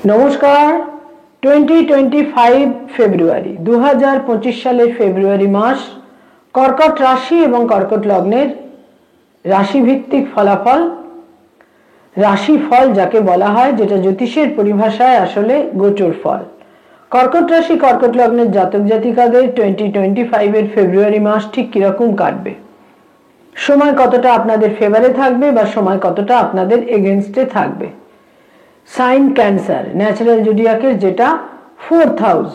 নমস্কার। 2025 ফেব্রুয়ারি 2025 সালের ফেব্রুয়ারি মাস কর্কট রাশি এবং কর্কট লগ্নের রাশিভিত্তিক ফলাফল, রাশিফল যাকে বলা হয়, যেটা জ্যোতিষের পরিভাষায় আসলে গোচর ফল। কর্কট রাশি কর্কট লগ্নের জাতক জাতিকাদের 2025 এর ফেব্রুয়ারি মাস ঠিক কিরকম কাটবে, সময় কতটা আপনাদের ফেভারে থাকবে বা সময় কতটা আপনাদের এগেনস্টে থাকবে। সাইন ক্যান্সার, ন্যাচারাল জোডিয়াকের যেটা 4th হাউস।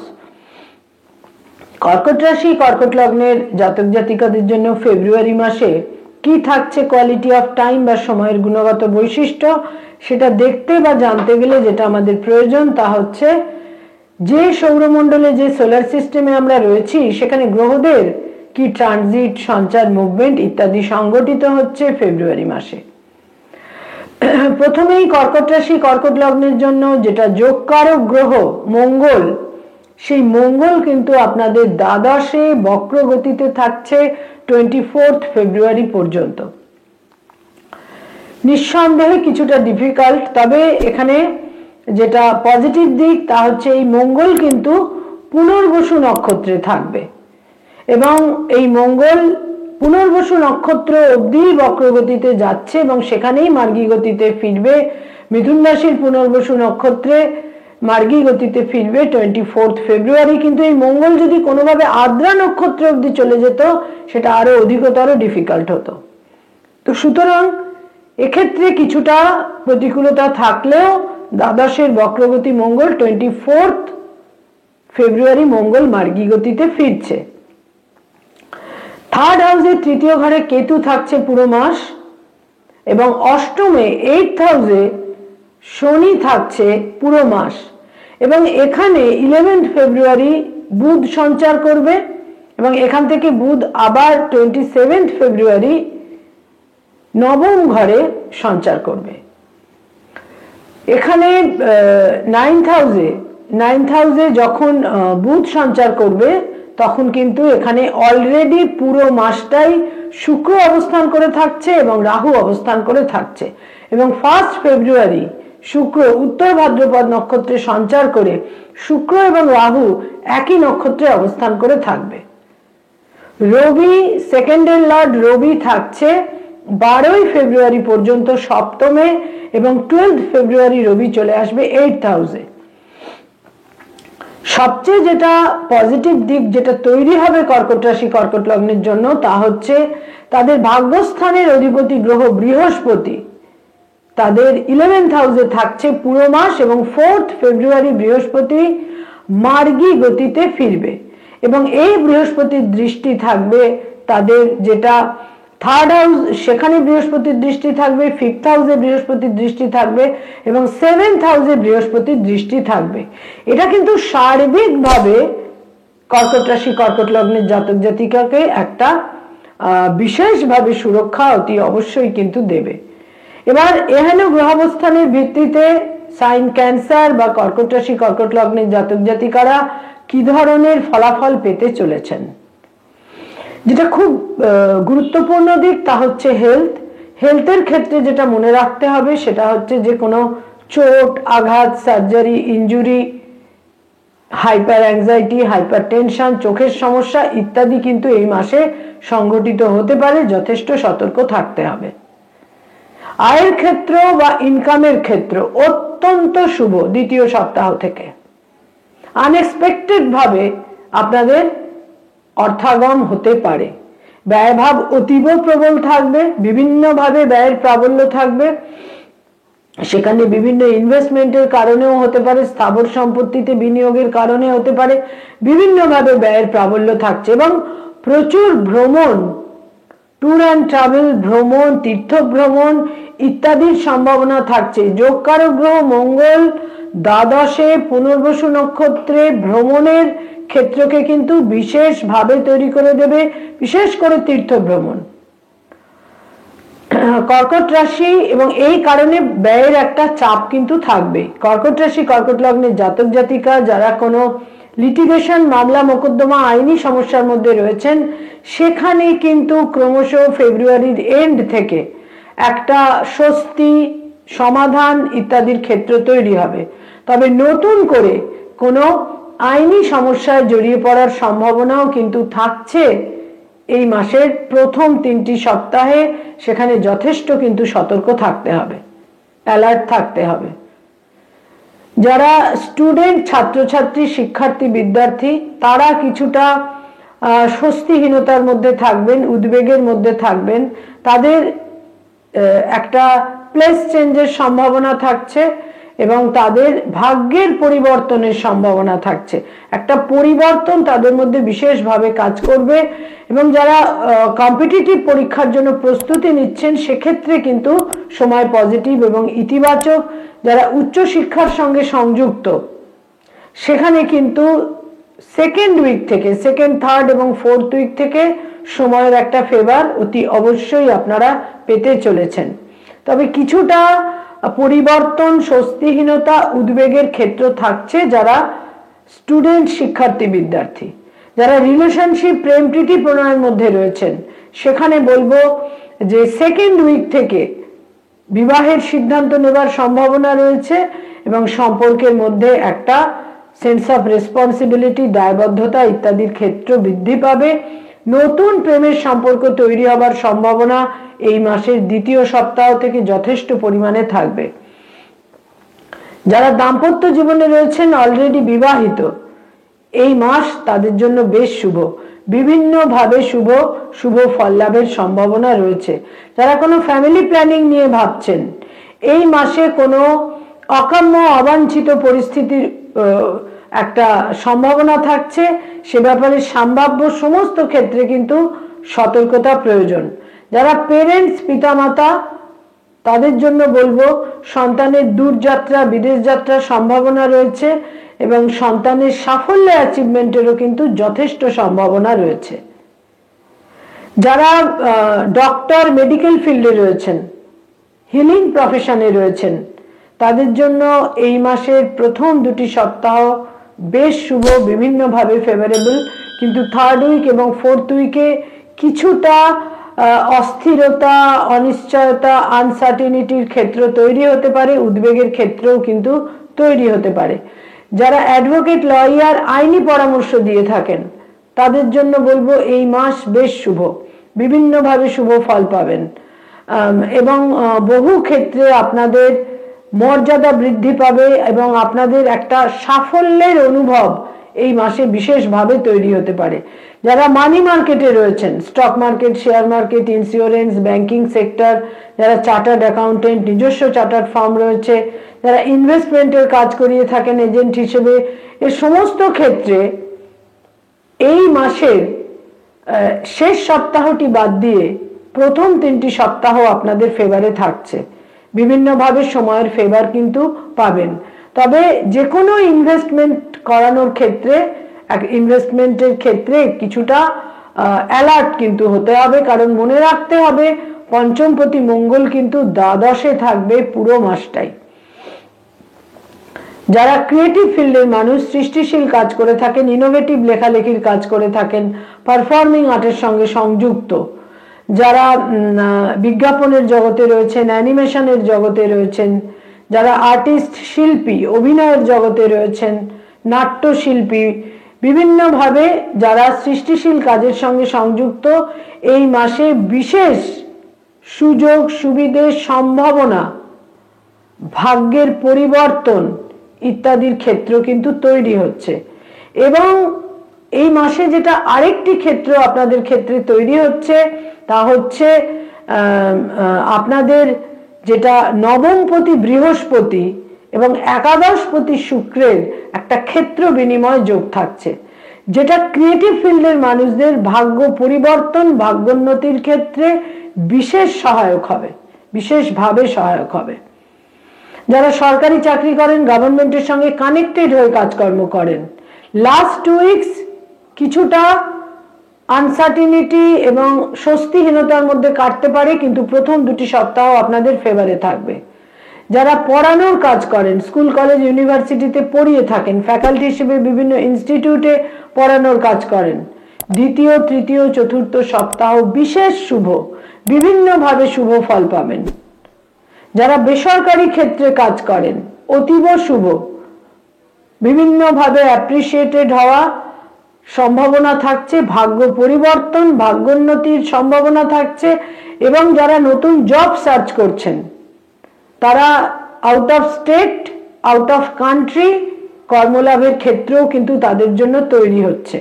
কর্কট রাশি কর্কট লগ্নের জাতক জাতিকাদের জন্য ফেব্রুয়ারি মাসে কি থাকছে কোয়ালিটি অফ টাইম বা সময়ের গুণগত বৈশিষ্ট্য, সেটা দেখতে বা জানতে গেলে যেটা আমাদের প্রয়োজন তা হচ্ছে যে সৌরমণ্ডলে, যে সোলার সিস্টেমে আমরা রয়েছি, সেখানে গ্রহদের কি ট্রানজিট, সঞ্চার, মুভমেন্ট ইত্যাদি সংগঠিত হচ্ছে ফেব্রুয়ারি মাসে। প্রথমেই কর্কট রাশি কর্কট লগ্নের জন্য যেটা যোগকারক গ্রহ মঙ্গল, সেই মঙ্গল কিন্তু আপনাদের দ্বাদশে বক্র গতিতে থাকছে 24 ফেব্রুয়ারি পর্যন্ত। নিঃসন্দেহে কিছুটা ডিফিকাল্ট, তবে এখানে যেটা পজিটিভ দিক তা হচ্ছে এই মঙ্গল কিন্তু পুনর্বসু নক্ষত্রে থাকবে এবং এই মঙ্গল পুনর্বসু নক্ষত্র অবধি বক্রগতিতে যাচ্ছে এবং সেখানেই মার্গী গতিতে ফিরবে। মিথুন রাশির পুনর্বসু নক্ষত্রে মার্গী গতিতে ফিরবে 24 ফেব্রুয়ারি। কিন্তু এই মঙ্গল যদি কোনোভাবে আদ্রা নক্ষত্র অবধি চলে যেত, সেটা আরো অধিকতর ডিফিকাল্ট হতো। তো সুতরাং এক্ষেত্রে কিছুটা প্রতিকূলতা থাকলেও দ্বাদশের বক্রগতি মঙ্গল 24 ফেব্রুয়ারি মঙ্গল মার্গী গতিতে ফিরছে। থার্ড হাউসে তৃতীয় ঘরে কেতু থাকছে পুরো মাস এবং অষ্টমে 8th হাউসে শনি থাকছে পুরো মাস এবং এখানে 11th ফেব্রুয়ারি বুধ সঞ্চার করবে এবং এখান থেকে বুধ আবার 27th ফেব্রুয়ারি নবম ঘরে সঞ্চার করবে। এখানে 9th হাউসে যখন বুধ সঞ্চার করবে তখন কিন্তু এখানে অলরেডি পুরো মাসটাই শুক্র অবস্থান করে থাকছে এবং রাহু অবস্থান করে থাকছে এবং 1st ফেব্রুয়ারি শুক্র উত্তর ভাদ্রপদ নক্ষত্রে সঞ্চার করে শুক্র এবং রাহু একই নক্ষত্রে অবস্থান করে থাকবে। রবি, সেকেন্ডের লর্ড রবি থাকছে 12ই ফেব্রুয়ারি পর্যন্ত সপ্তমে এবং 12th ফেব্রুয়ারি রবি চলে আসবে 8th হাউসে। সবচেয়ে যেটা পজিটিভ দিক যেটা তৈরি হবে কর্কট রাশি কর্কট লগ্নের জন্য তা হচ্ছে তাদের ভাগ্যস্থানের অধিপতি গ্রহ বৃহস্পতি তাদের 11th হাউসে থাকছে পুরো মাস এবং 4th ফেব্রুয়ারি বৃহস্পতি মার্গী গতিতে ফিরবে এবং এই বৃহস্পতির দৃষ্টি থাকবে তাদের যেটা থার্ড হাউস, সেখানে বৃহস্পতির দৃষ্টি থাকবে, 5th হাউসে বৃহস্পতির দৃষ্টি থাকবে এবং 7th হাউসে বৃহস্পতির দৃষ্টি থাকবে। এটা কিন্তু সার্বিকভাবে কর্কট রাশি কর্কট লগ্নের জাতক জাতিকাকে একটা বিশেষভাবে সুরক্ষা অতি অবশ্যই কিন্তু দেবে। এবার এহেন গ্রহাবস্থানের ভিত্তিতে সাইন ক্যান্সার বা কর্কট রাশি কর্কট লগ্নের জাতক জাতিকারা কি ধরনের ফলাফল পেতে চলেছেন, যেটা খুব গুরুত্বপূর্ণ দিক তা হচ্ছে হেলথের ক্ষেত্রে যেটা মনে রাখতে হবে সেটা হচ্ছে যে কোনো চোট, আঘাত, surgery, injury, hyper anxiety, hyper tension, চোখের সমস্যা ইত্যাদি কিন্তু এই মাসে সংঘটিত হতে পারে, যথেষ্ট সতর্ক থাকতে হবে। আয়ের ক্ষেত্র বা ইনকামের ক্ষেত্র অত্যন্ত শুভ দ্বিতীয় সপ্তাহ থেকে। আনএক্সপেক্টেড ভাবে আপনাদের অর্থাগম হতে পারে, ব্যয়ভাব অতীব প্রবল থাকবে, বিভিন্নভাবে ব্যয়ের প্রাবল্য থাকবে, সেখানে বিভিন্ন ইনভেস্টমেন্টের কারণেও হতে পারে, স্থাবর সম্পত্তিতে বিনিয়োগের কারণে হতে পারে, বিভিন্নভাবে ব্যয়ের প্রাবল্য থাকছে এবং প্রচুর ভ্রমণ, ট্যুর অ্যান্ড ট্রাভেল, ভ্রমণ, তীর্থ ভ্রমণ ইত্যাদির সম্ভাবনা থাকছে। যোগকারক গ্রহ মঙ্গল দ্বাদশে পুনর্বসু নক্ষত্রে ভ্রমণের ক্ষেত্রকে কিন্তু বিশেষভাবে তৈরি করে দেবে, বিশেষ করে তীর্থ ভ্রমণ। কর্কট রাশি এবং এই কারণে ব্যয়ের একটা চাপ কিন্তু থাকবে। কর্কট রাশি কর্কট লগ্নের জাতক জাতিকা যারা কোনো লিটিগেশন, মামলা মোকদ্দমা, আইনি সমস্যার মধ্যে রয়েছেন, সেখানে কিন্তু ক্রমশ ফেব্রুয়ারির এন্ড থেকে একটা স্বস্তি, সমাধান ইত্যাদির ক্ষেত্র তৈরি হবে। তবে নতুন করে কোনো আইনি সমস্যায় জড়িয়ে পড়ার সম্ভাবনাও কিন্তু থাকছে এই মাসের প্রথম 3টি সপ্তাহে। সেখানে যথেষ্ট কিন্তু সতর্ক থাকতে হবে, অ্যালার্ট থাকতে হবে। যারা স্টুডেন্ট, ছাত্রছাত্রী, শিক্ষার্থী, বিদ্যার্থী, তারা কিছুটা স্বস্তিহীনতার মধ্যে থাকবেন, উদ্বেগের মধ্যে থাকবেন। তাদের একটা প্লেস চেঞ্জের সম্ভাবনা থাকছে এবং তাদের ভাগ্যের পরিবর্তনের সম্ভাবনা থাকছে। একটা পরিবর্তন তাদের মধ্যে বিশেষভাবে কাজ করবে এবং যারা কম্পিটিটিভ পরীক্ষার জন্য প্রস্তুতি নিচ্ছেন সেক্ষেত্রে কিন্তু সময় পজিটিভ এবং ইতিবাচক। যারা উচ্চশিক্ষার সঙ্গে সংযুক্ত সেখানে কিন্তু সেকেন্ড উইক থেকে, সেকেন্ড, থার্ড এবং ফোর্থ উইক থেকে সময়ের একটা ফেভার অতি অবশ্যই আপনারা পেতে চলেছেন। তবে কিছুটা পরিবর্তন, স্বস্তিহীনতা, উদ্বেগের ক্ষেত্র থাকছে যারা স্টুডেন্ট, শিক্ষার্থী, বিদ্যার্থী। যারা রিলেশনশিপ, প্রেম প্রীতি প্রণয়ের মধ্যে রয়েছেন সেখানে বলবো যে সেকেন্ড উইক থেকে বিবাহের সিদ্ধান্ত নেবার সম্ভাবনা রয়েছে এবং সম্পর্কের মধ্যে একটা সেন্স অফ রেসপন্সিবিলিটি, দায়বদ্ধতা ইত্যাদির ক্ষেত্র বৃদ্ধি পাবে। নতুন প্রেমের সম্পর্ক তৈরি হবার সম্ভাবনা এই মাসের দ্বিতীয় সপ্তাহ থেকে যথেষ্ট পরিমাণে থাকবে। যারা দাম্পত্য জীবনে রয়েছেন, অলরেডি বিবাহিত, এই মাস তাদের জন্য বেশ শুভ, বিভিন্নভাবে শুভ ফল লাভের সম্ভাবনা রয়েছে। যারা কোনো ফ্যামিলি প্ল্যানিং নিয়ে ভাবছেন, এই মাসে কোনো অকাম্য, অবাঞ্ছিত পরিস্থিতির একটা সম্ভাবনা থাকছে। সে ব্যাপারে সম্ভাব্য সমস্ত ক্ষেত্রে কিন্তু সতর্কতা প্রয়োজন। যারা পেরেন্টস, পিতামাতা, তাদের জন্য বলবো সন্তানের দূরযাত্রা, বিদেশ যাত্রার সম্ভাবনা রয়েছে এবং সন্তানের সাফল্য অ্যাচিভমেন্টেরও কিন্তু যথেষ্ট সম্ভাবনা রয়েছে। যারা ডক্টর, মেডিকেল ফিল্ডে রয়েছেন, হিলিং প্রফেশনে রয়েছেন, তাদের জন্য এই মাসের প্রথম 2টি সপ্তাহ বেশ শুভ, বিভিন্নভাবে ফেভারেবল। কিন্তু থার্ড উইক এবং ফোর্থ উইকে কিছুটা অস্থিরতা, অনিশ্চয়তা, আনসার্টিনিটির ক্ষেত্র তৈরি হতে পারে, উদ্বেগের ক্ষেত্রেও কিন্তু তৈরি হতে পারে। যারা অ্যাডভোকেট, লয়ার, আইনি পরামর্শ দিয়ে থাকেন তাদের জন্য বলবো এই মাস বেশ শুভ, বিভিন্নভাবে শুভ ফল পাবেন এবং বহু ক্ষেত্রে আপনাদের মর্যাদা বৃদ্ধি পাবে এবং আপনাদের একটা সাফল্যের অনুভব এই মাসে বিশেষভাবে তৈরি হতে পারে। যারা মানি মার্কেটে রয়েছেন, stock market, share market, insurance, banking sector, যারা চার্টার্ড অ্যাকাউন্টেন্ট, নিজস্ব চার্টার্ড ফার্ম রয়েছে, যারা ইনভেস্টমেন্টের কাজ করিয়ে থাকেন এজেন্ট হিসেবে, এ সমস্ত ক্ষেত্রে এই মাসের শেষ সপ্তাহটি বাদ দিয়ে প্রথম 3টি সপ্তাহ আপনাদের ফেভারে থাকছে। বিভিন্নভাবে সময়ের ফেভার কিন্তু পাবেন। তবে যে কোনো ইনভেস্টমেন্ট করানোর ক্ষেত্রে, ইনভেস্টমেন্টের ক্ষেত্রে কিছুটা অ্যালার্ট কিন্তু হতে হবে, কারণ মনে রাখতে হবে পঞ্চমপতি মঙ্গল কিন্তু দ্বাদশে থাকবে পুরো মাসটাই। যারা ক্রিয়েটিভ ফিল্ডের মানুষ, সৃষ্টিশীল কাজ করে থাকেন, ইনোভেটিভ লেখালেখির কাজ করে থাকেন, পারফর্মিং আর্টের সঙ্গে সংযুক্ত, যারা বিজ্ঞাপনের জগতে রয়েছেন, অ্যানিমেশনের জগতে রয়েছেন, যারা আর্টিস্ট, শিল্পী, অভিনয়ের জগতে রয়েছেন, নাট্যশিল্পী, বিভিন্নভাবে যারা সৃষ্টিশীল কাজের সঙ্গে সংযুক্ত, এই মাসে বিশেষ সুযোগ, সুবিধে, সম্ভাবনা, ভাগ্যের পরিবর্তন ইত্যাদির ক্ষেত্র কিন্তু তৈরি হচ্ছে। এবং এই মাসে যেটা আরেকটি ক্ষেত্র আপনাদের ক্ষেত্রে তৈরি হচ্ছে তা হচ্ছে আপনাদের যেটা নবমপতি বৃহস্পতি এবং একাদশপতি শুক্রের একটা ক্ষেত্র বিনিময় যোগ থাকছে, যেটা ক্রিয়েটিভ ফিল্ডের মানুষদের ভাগ্য পরিবর্তন, ভাগ্যোন্নতির ক্ষেত্রে বিশেষ সহায়ক হবে, বিশেষভাবে সহায়ক হবে। যারা সরকারি চাকরি করেন, গভর্নমেন্টের সঙ্গে কানেক্টেড হয়ে কাজকর্ম করেন, লাস্ট 2 উইকস কিছুটা আনসার্টিনিটি এবং স্বস্তিহীনতার মধ্যে কাটতে পারে, কিন্তু প্রথম 2টি সপ্তাহ আপনাদের ফেভারে থাকবে। যারা পড়ানোর কাজ করেন, স্কুল, কলেজ, ইউনিভার্সিটিতে পড়িয়ে থাকেন, ফ্যাকাল্টি হিসেবে বিভিন্ন ইনস্টিটিউটে পড়ানোর কাজ করেন, দ্বিতীয়, তৃতীয়, চতুর্থ সপ্তাহ বিশেষ শুভ, বিভিন্নভাবে শুভ ফল পাবেন। যারা বেসরকারি ক্ষেত্রে কাজ করেন, অতীব শুভ, বিভিন্নভাবে অ্যাপ্রিসিয়েটেড হওয়া সম্ভাবনা থাকছে, ভাগ্য পরিবর্তন, ভাগ্যোন্নতির সম্ভাবনা থাকছে, এবং যারা নতুন জব সার্চ করছেন তারা out of state, out of country কর্মলাভের ক্ষেত্রেও কিন্তু তাদের জন্য তৈরি হচ্ছে।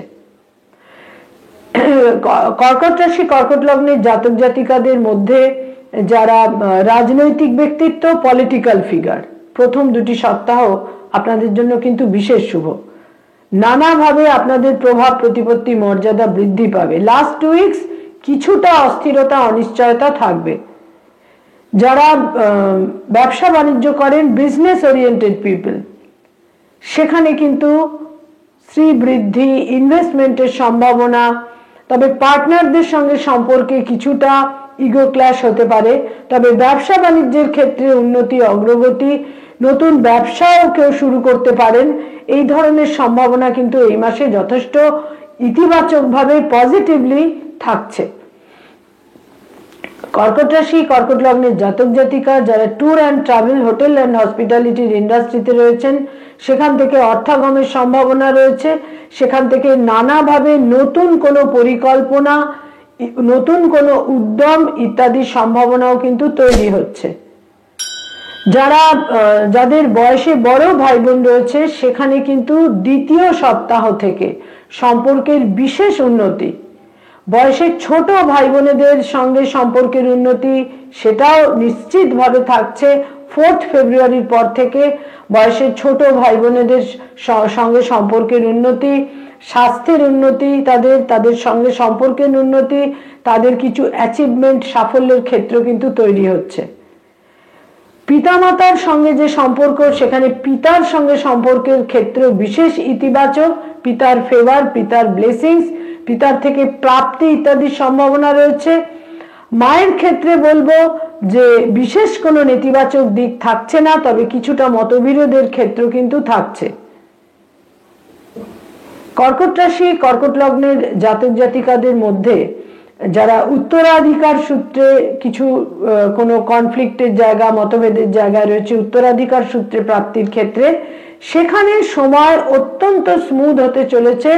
কর্কট রাশি কর্কট লগ্নের জাতক জাতিকাদের মধ্যে যারা রাজনৈতিক ব্যক্তিত্ব, পলিটিক্যাল ফিগার, প্রথম দুটি সপ্তাহ আপনাদের জন্য কিন্তু বিশেষ শুভ। নানাভাবে আপনাদের প্রভাব প্রতিপত্তি মর্যাদা বৃদ্ধি পাবে। লাস্ট 2 উইকস কিছুটা অস্থিরতা অনিশ্চয়তা থাকবে। যারা ব্যবসা বাণিজ্য করেন, বিজনেস ওরিয়েন্টেড পিপল, সেখানে কিন্তু শ্রীবৃদ্ধি, ইনভেস্টমেন্টের সম্ভাবনা, তবে পার্টনারদের সঙ্গে সম্পর্কে কিছুটা ইগো ক্ল্যাশ হতে পারে। তবে ব্যবসা বাণিজ্যের ক্ষেত্রে উন্নতি, অগ্রগতি, নতুন ব্যবসাও কেউ শুরু করতে পারেন, এই ধরনের সম্ভাবনা কিন্তু এই মাসে যথেষ্ট ইতিবাচকভাবে পজিটিভলি থাকছে। কর্কট রাশি কর্কট লগ্নের জাতক জাতিকা যারা tour and travel, hotel and হসপিটালিটির ইন্ডাস্ট্রিতে রয়েছেন, সেখান থেকে অর্থাগমের সম্ভাবনা রয়েছে। সেখান থেকে নানাভাবে নতুন কোনো পরিকল্পনা, নতুন কোনো উদ্যম ইত্যাদি সম্ভাবনাও কিন্তু তৈরি হচ্ছে। যাদের বয়সে বড় ভাই বোন রয়েছে, সেখানে কিন্তু দ্বিতীয় সপ্তাহ থেকে সম্পর্কের বিশেষ উন্নতি, বয়সে ছোট ভাই বোনেদের সঙ্গে সম্পর্কের উন্নতি সেটাও নিশ্চিতভাবে থাকছে। 4 ফেব্রুয়ারির পর থেকে বয়সে ছোট ভাই বোনেদের সঙ্গে সম্পর্কের উন্নতি, স্বাস্থ্যের উন্নতি, তাদের সঙ্গে সম্পর্কের উন্নতি, তাদের কিছু অ্যাচিভমেন্ট, সাফল্যের ক্ষেত্র কিন্তু তৈরি হচ্ছে। পিতামাতার সঙ্গে যে সম্পর্ক, সেখানে পিতার সঙ্গে সম্পর্কের ক্ষেত্রে বিশেষ ইতিবাচক, পিতার ফেভার, পিতার ব্লেসিংস, পিতার থেকে প্রাপ্তি ইত্যাদির সম্ভাবনা রয়েছে। মায়ের ক্ষেত্রে বলবো যে বিশেষ কোনো নেতিবাচক দিক থাকছে না, তবে কিছুটা মতবিরোধের ক্ষেত্র কিন্তু থাকছে। কর্কট রাশি কর্কট লগ্নের জাতক জাতিকাদের মধ্যে যারা উত্তরাধিকার সূত্রে কিছু কোনো কনফ্লিক্টের জায়গা, মতভেদের জায়গা রয়েছে উত্তরাধিকার সূত্রে প্রাপ্তির ক্ষেত্রে, সেখানে সময় অত্যন্ত স্মুথ হতে চলেছে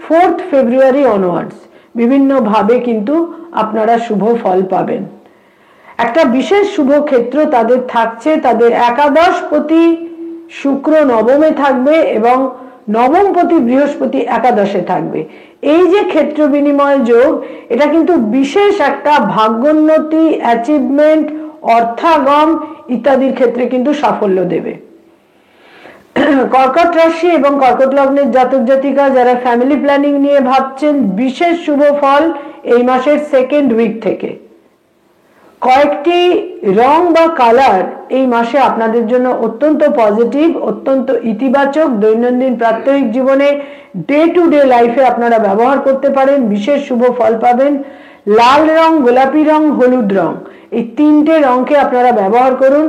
4 ফেব্রুয়ারি অনওয়ার্ডস। বিভিন্নভাবে কিন্তু আপনারা শুভ ফল পাবেন। একটা বিশেষ শুভ ক্ষেত্র তাদের থাকছে, তাদের একাদশপতি শুক্র নবমে থাকবে এবং নবমপতি বৃহস্পতি একাদশে থাকবে। এই যে ক্ষেত্র বিনিময় যোগ, এটা কিন্তু বিশেষ একটা ভাগ্যোন্নতি, অ্যাচিভমেন্ট, অর্থাগম ইত্যাদির ক্ষেত্রে কিন্তু সাফল্য দেবে। কর্কট রাশি এবং কর্কট লগ্নের জাতক জাতিকা যারা ফ্যামিলি প্ল্যানিং নিয়ে ভাবছেন, বিশেষ শুভ ফল এই মাসের 2nd উইক থেকে। কয়েকটি রং বা কালার এই মাসে আপনাদের জন্য অত্যন্ত পজিটিভ, অত্যন্ত ইতিবাচক, দৈনন্দিন প্রাত্যহিক জীবনে, ডে টু ডে লাইফে আপনারা ব্যবহার করতে পারেন, বিশেষ শুভ ফল পাবেন। লাল রং, গোলাপি রং, হলুদ রং, এই 3টে রংকে আপনারা ব্যবহার করুন।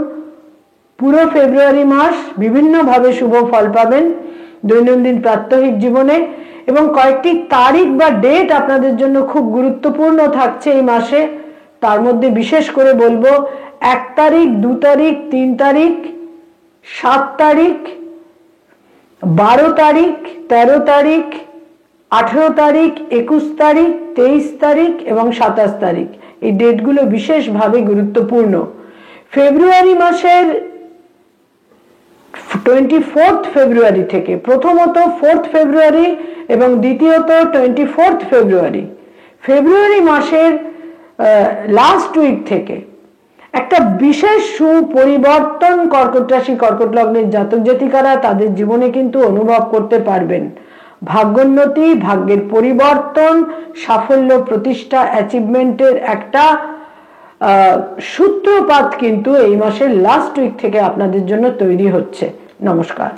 পুরো ফেব্রুয়ারি মাস বিভিন্নভাবে শুভ ফল পাবেন দৈনন্দিন প্রাত্যহিক জীবনে। এবং কয়েকটি তারিখ বা ডেট আপনাদের জন্য খুব গুরুত্বপূর্ণ থাকছে এই মাসে। তার মধ্যে বিশেষ করে বলবো 1 তারিখ, 2 তারিখ, 3 তারিখ, 7 তারিখ, 12 তারিখ, 13 তারিখ, 18 তারিখ, 21 তারিখ, 23 তারিখ এবং 27 তারিখ। এই ডেটগুলো বিশেষভাবে গুরুত্বপূর্ণ। ফেব্রুয়ারি মাসের 24 ফেব্রুয়ারি থেকে, প্রথমত 4 ফেব্রুয়ারি এবং দ্বিতীয়ত 24 ফেব্রুয়ারি, ফেব্রুয়ারি মাসের লাস্ট উইক থেকে একটা বিশেষ সুপরিবর্তন কর্কট রাশি কর্কট লগ্নের জাতক জাতিকারা তাদের জীবনে কিন্তু অনুভব করতে পারবেন। ভাগ্যোন্নতি, ভাগ্যের পরিবর্তন, সাফল্য, প্রতিষ্ঠা, অ্যাচিভমেন্টের একটা সূত্রপাত কিন্তু এই মাসের লাস্ট উইক থেকে আপনাদের জন্য তৈরি হচ্ছে। নমস্কার।